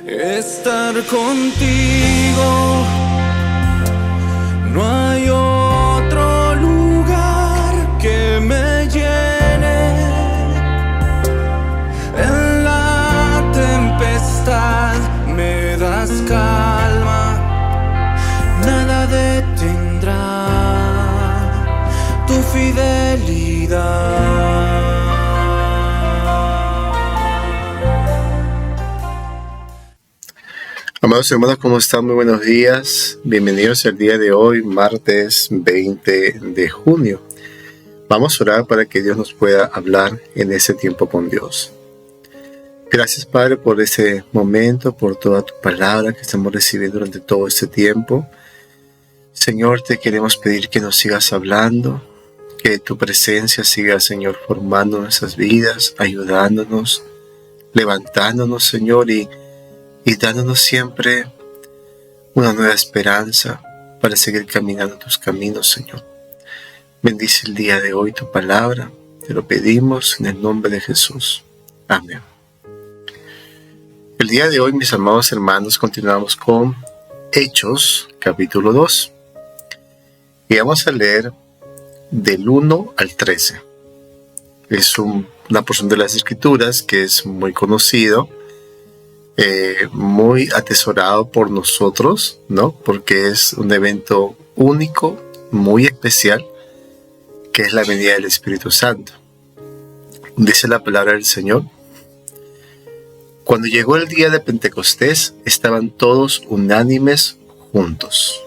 estar contigo. No hay otro lugar que me llene. En la tempestad me das calma, nada detendrá tu fidelidad. Amados hermanos, ¿cómo están? Muy buenos días. Bienvenidos al día de hoy, martes 20 de junio. Vamos a orar para que Dios nos pueda hablar en ese tiempo con Dios. Gracias, Padre, por ese momento, por toda tu palabra que estamos recibiendo durante todo este tiempo. Señor, te queremos pedir que nos sigas hablando, que tu presencia siga, Señor, formando nuestras vidas, ayudándonos, levantándonos, Señor, y dándonos siempre una nueva esperanza para seguir caminando tus caminos, Señor. Bendice el día de hoy tu palabra, te lo pedimos en el nombre de Jesús. Amén. El día de hoy, mis amados hermanos, continuamos con Hechos, capítulo 2. Y vamos a leer del 1 al 13. Es una porción de las Escrituras que es muy conocido, muy atesorado por nosotros, ¿no? Porque es un evento único, muy especial, que es la venida del Espíritu Santo. Dice la palabra del Señor: cuando llegó el día de Pentecostés, estaban todos unánimes juntos.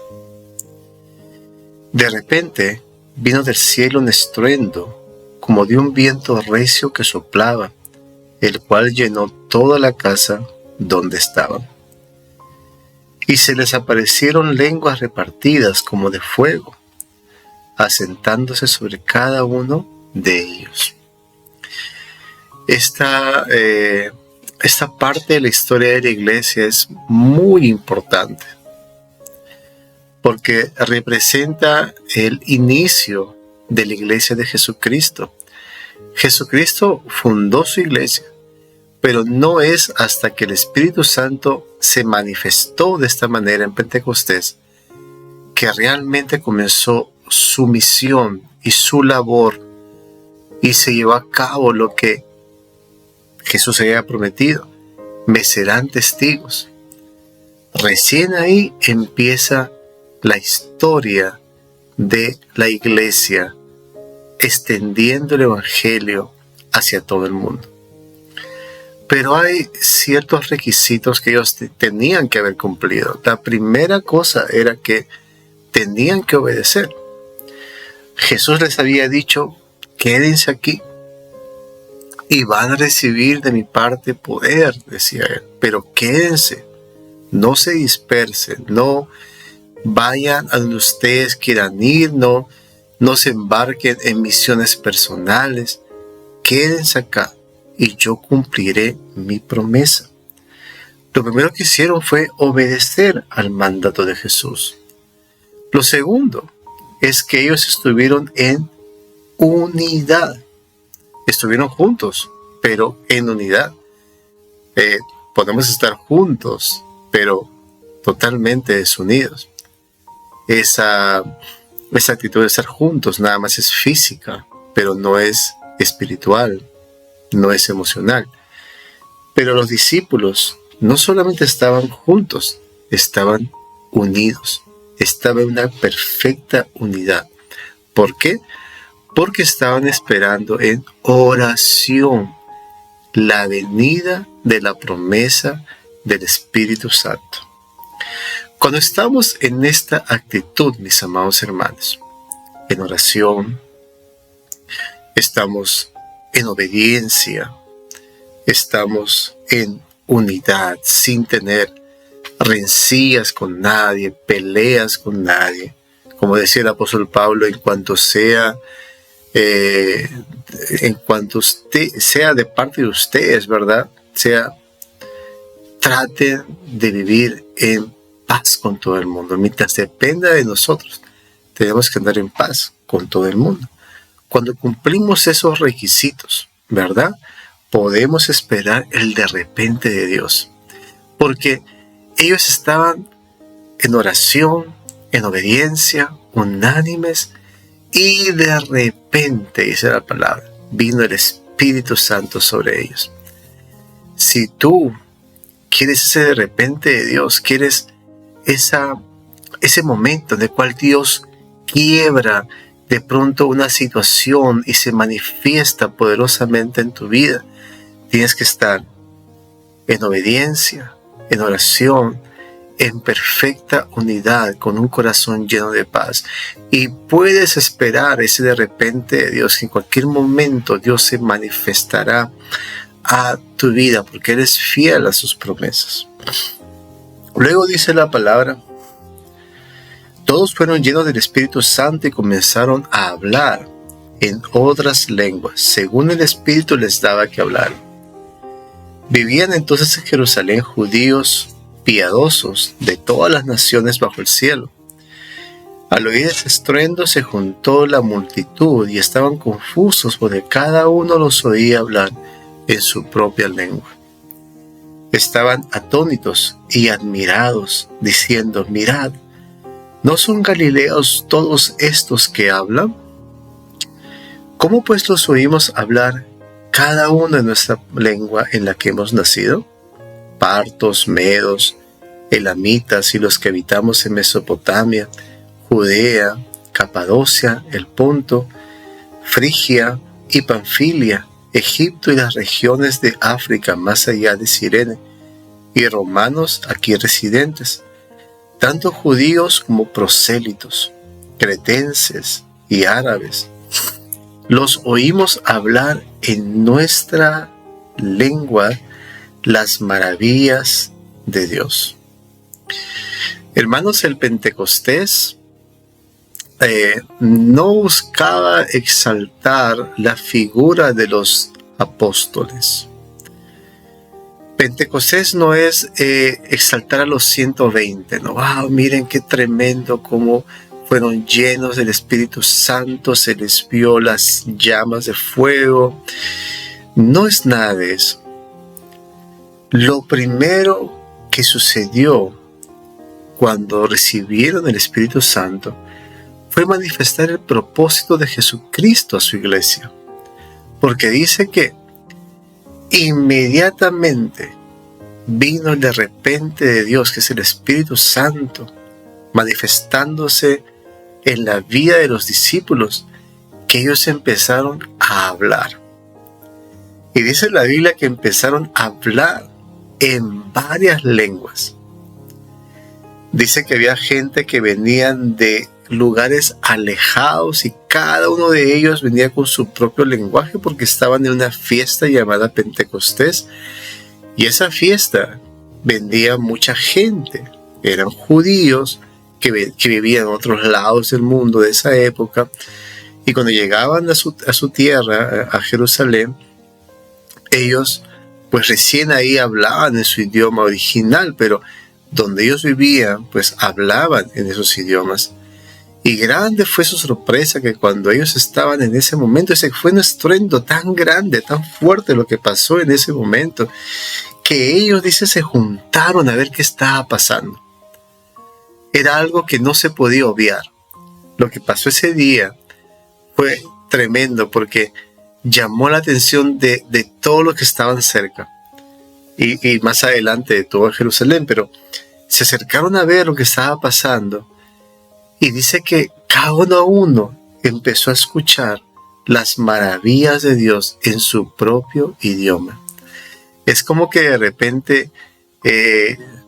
De repente vino del cielo un estruendo, como de un viento recio que soplaba, el cual llenó toda la casa donde estaban. Y se les aparecieron lenguas repartidas como de fuego, asentándose sobre cada uno de ellos. Esta parte de la historia de la iglesia es muy importante, porque representa el inicio de la iglesia de Jesucristo. Jesucristo fundó su iglesia, pero no es hasta que el Espíritu Santo se manifestó de esta manera en Pentecostés que realmente comenzó su misión y su labor y se llevó a cabo lo que Jesús había prometido: me serán testigos. Recién ahí empieza la historia de la iglesia extendiendo el evangelio hacia todo el mundo. Pero hay ciertos requisitos que ellos tenían que haber cumplido. La primera cosa era que tenían que obedecer. Jesús les había dicho: quédense aquí y van a recibir de mi parte poder, decía él. Pero quédense, no se dispersen, no vayan a donde ustedes quieran ir, no se embarquen en misiones personales. Quédense acá y yo cumpliré mi promesa. Lo primero que hicieron fue obedecer al mandato de Jesús. Lo segundo es que ellos estuvieron en unidad. Estuvieron juntos, pero en unidad. Podemos estar juntos, pero totalmente desunidos. Esa actitud de estar juntos nada más es física, pero no es espiritual, no es emocional. Pero los discípulos no solamente estaban juntos, estaban unidos. Estaba en una perfecta unidad. ¿Por qué? Porque estaban esperando en oración la venida de la promesa del Espíritu Santo. Cuando estamos en esta actitud, mis amados hermanos, en oración, estamos en obediencia, estamos en unidad, sin tener rencillas con nadie, peleas con nadie. Como decía el apóstol Pablo, en cuanto sea de parte de ustedes, ¿verdad? Traten de vivir en paz con todo el mundo. Mientras dependa de nosotros, tenemos que andar en paz con todo el mundo. Cuando cumplimos esos requisitos, ¿verdad? Podemos esperar el de repente de Dios. porque ellos estaban en oración, en obediencia, unánimes, y de repente, dice la palabra, vino el Espíritu Santo sobre ellos. Si tú quieres ese de repente de Dios, quieres ese momento en el cual Dios quiebra de pronto una situación y se manifiesta poderosamente en tu vida, tienes que estar en obediencia, en oración, en perfecta unidad, con un corazón lleno de paz. Y puedes esperar ese de repente de Dios, que en cualquier momento Dios se manifestará a tu vida, porque eres fiel a sus promesas. Luego dice la palabra: todos fueron llenos del Espíritu Santo y comenzaron a hablar en otras lenguas, según el Espíritu les daba que hablar. Vivían entonces en Jerusalén judíos piadosos de todas las naciones bajo el cielo. Al oír ese estruendo se juntó la multitud y estaban confusos porque cada uno los oía hablar en su propia lengua. Estaban atónitos y admirados, diciendo: mirad, ¿no son galileos todos estos que hablan? ¿Cómo pues los oímos hablar cada uno en nuestra lengua en la que hemos nacido? Partos, medos, elamitas y los que habitamos en Mesopotamia, Judea, Capadocia, el Ponto, Frigia y Panfilia, Egipto y las regiones de África más allá de Cirene, y romanos aquí residentes, tanto judíos como prosélitos, cretenses y árabes. Los oímos hablar en nuestra lengua las maravillas de Dios. Hermanos, el Pentecostés no buscaba exaltar la figura de los apóstoles. Pentecostés no es exaltar a los 120, ¿no? ¡Wow! Miren qué tremendo cómo fueron llenos del Espíritu Santo, se les vio las llamas de fuego. No es nada de eso. Lo primero que sucedió cuando recibieron el Espíritu Santo fue manifestar el propósito de Jesucristo a su iglesia. Porque dice que inmediatamente vino el de repente de Dios, que es el Espíritu Santo, manifestándose en la vida de los discípulos, que ellos empezaron a hablar. Y dice la Biblia que empezaron a hablar en varias lenguas. Dice que había gente que venían de lugares alejados y cada uno de ellos venía con su propio lenguaje porque estaban en una fiesta llamada Pentecostés, y esa fiesta vendía mucha gente. Eran judíos que vivían en otros lados del mundo de esa época, y cuando llegaban a su tierra, a Jerusalén, ellos pues recién ahí hablaban en su idioma original, pero donde ellos vivían pues hablaban en esos idiomas. Y grande fue su sorpresa que cuando ellos estaban en ese momento, ese fue un estruendo tan grande, tan fuerte lo que pasó en ese momento, que ellos, dice, se juntaron a ver qué estaba pasando. Era algo que no se podía obviar. Lo que pasó ese día fue tremendo porque llamó la atención de todos los que estaban cerca. Y más adelante de todo Jerusalén, pero se acercaron a ver lo que estaba pasando. Y dice que cada uno empezó a escuchar las maravillas de Dios en su propio idioma. Es como que de repente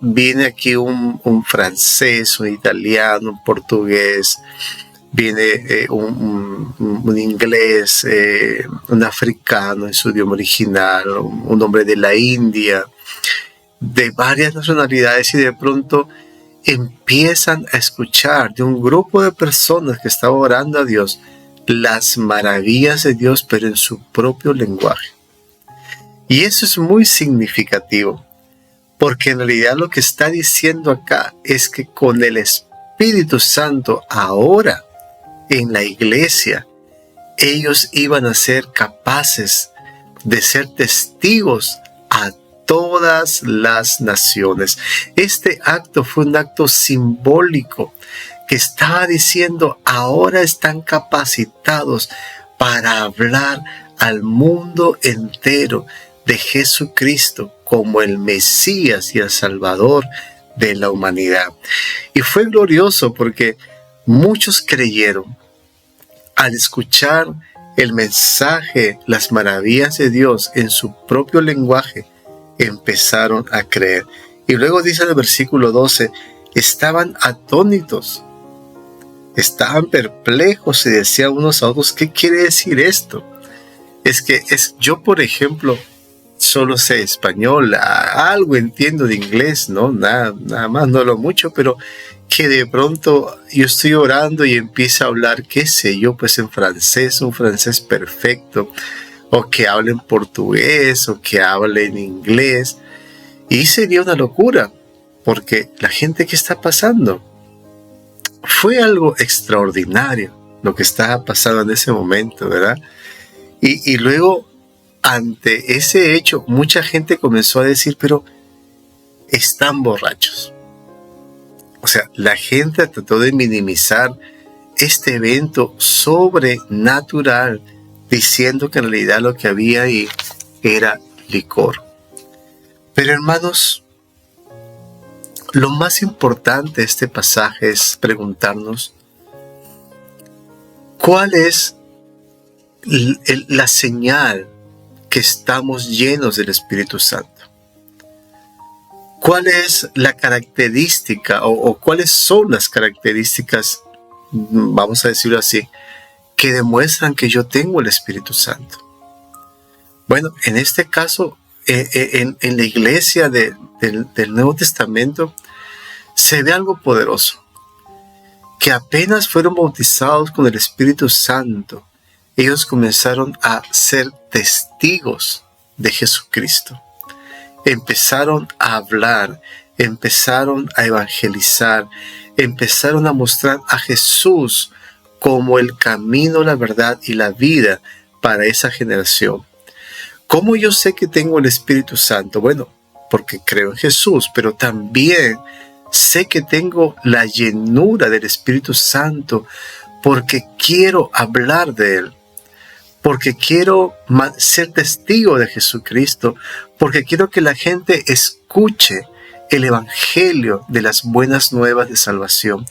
viene aquí un francés, un italiano, un portugués, viene un inglés, un africano en su idioma original, un hombre de la India, de varias nacionalidades, y de pronto empiezan a escuchar de un grupo de personas que estaba orando a Dios las maravillas de Dios, pero en su propio lenguaje. Y eso es muy significativo, porque en realidad lo que está diciendo acá es que con el Espíritu Santo ahora en la iglesia, ellos iban a ser capaces de ser testigos a todas las naciones. Este acto fue un acto simbólico que estaba diciendo, ahora están capacitados para hablar al mundo entero de Jesucristo como el Mesías y el Salvador de la humanidad. Y fue glorioso porque muchos creyeron al escuchar el mensaje, las maravillas de Dios en su propio lenguaje, empezaron a creer. Y luego dice en el versículo 12, estaban atónitos, estaban perplejos y decían unos a otros, ¿qué quiere decir esto? Yo, por ejemplo, solo sé español, algo entiendo de inglés, ¿no? Nada más, no lo mucho, pero que de pronto yo estoy orando y empiezo a hablar, qué sé yo, pues en francés, un francés perfecto, o que hable en portugués, o que hable en inglés, y sería una locura, porque la gente que está pasando, fue algo extraordinario lo que estaba pasando en ese momento, ¿verdad? Y luego, ante ese hecho, mucha gente comenzó a decir, pero están borrachos. O sea, la gente trató de minimizar este evento sobrenatural, diciendo que en realidad lo que había ahí era licor. Pero hermanos, lo más importante de este pasaje es preguntarnos, ¿cuál es la señal que estamos llenos del Espíritu Santo? ¿Cuál es la característica o cuáles son las características, vamos a decirlo así, que demuestran que yo tengo el Espíritu Santo? Bueno, en este caso, en la iglesia del Nuevo Testamento, se ve algo poderoso, que apenas fueron bautizados con el Espíritu Santo, ellos comenzaron a ser testigos de Jesucristo. Empezaron a hablar, empezaron a evangelizar, empezaron a mostrar a Jesús como el camino, la verdad y la vida para esa generación. ¿Cómo yo sé que tengo el Espíritu Santo? Bueno, porque creo en Jesús, pero también sé que tengo la llenura del Espíritu Santo porque quiero hablar de Él, porque quiero ser testigo de Jesucristo, porque quiero que la gente escuche el Evangelio de las buenas nuevas de salvación.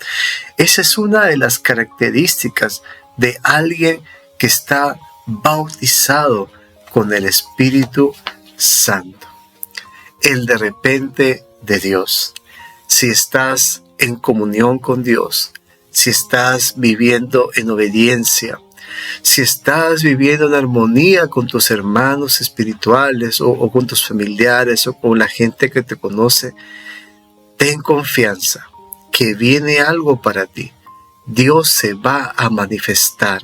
Esa es una de las características de alguien que está bautizado con el Espíritu Santo. El de repente de Dios. Si estás en comunión con Dios, si estás viviendo en obediencia, si estás viviendo en armonía con tus hermanos espirituales o con tus familiares o con la gente que te conoce, ten confianza que viene algo para ti. Dios se va a manifestar.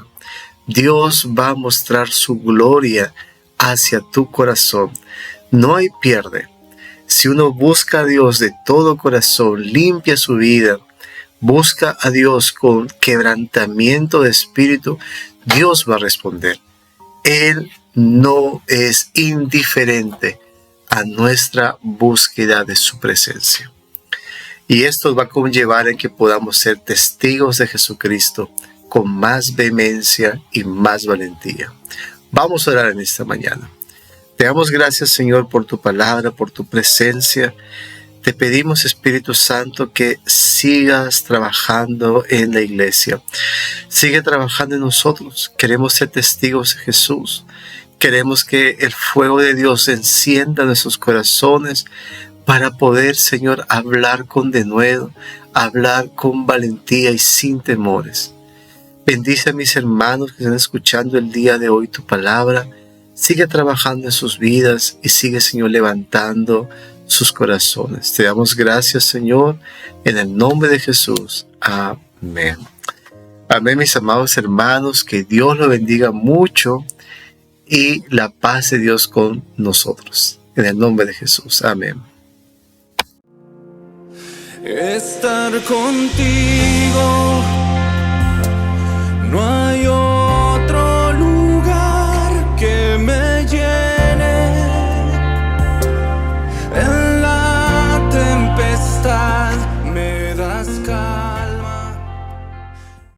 Dios va a mostrar su gloria hacia tu corazón. No hay pierde. Si uno busca a Dios de todo corazón, limpia su vida, busca a Dios con quebrantamiento de espíritu, Dios va a responder. Él no es indiferente a nuestra búsqueda de su presencia. Y esto va a conllevar en que podamos ser testigos de Jesucristo con más vehemencia y más valentía. Vamos a orar en esta mañana. Te damos gracias, Señor, por tu palabra, por tu presencia. Te pedimos, Espíritu Santo, que sigas trabajando en la iglesia. Sigue trabajando en nosotros. Queremos ser testigos de Jesús. Queremos que el fuego de Dios encienda nuestros corazones para poder, Señor, hablar con denuedo, hablar con valentía y sin temores. Bendice a mis hermanos que están escuchando el día de hoy tu palabra. Sigue trabajando en sus vidas y sigue, Señor, levantando sus corazones. Te damos gracias, Señor, en el nombre de Jesús. Amén. Amén, mis amados hermanos. Que Dios los bendiga mucho y la paz de Dios con nosotros. En el nombre de Jesús. Amén. Estar contigo, no hay otro lugar que me llene. me das calma.